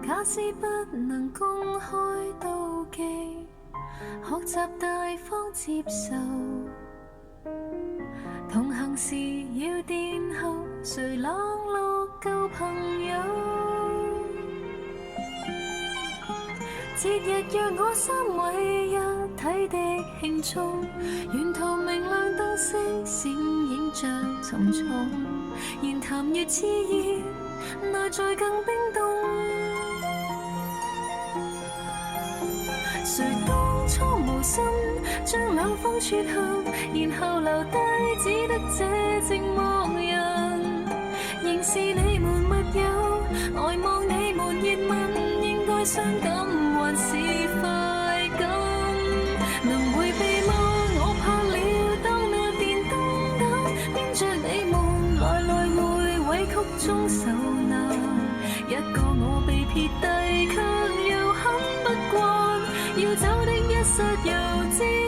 假使不能公開妒忌，學習大方接受，同行時要殿後，誰冷落舊朋友？節日若我3位一體的慶祝，沿途明亮燈飾閃映着沉重，言談越熾熱，內在更冰凍。誰當初無心將兩方撮合，然後留低只得這寂寞人。仍是你們密友，呆望你們熱吻，應該傷感還是快感？能迴避嗎？我怕了，當那電燈膽編着你們來來回委曲中受難，一個我被撇低，卻又很不慣，要走的一剎又知。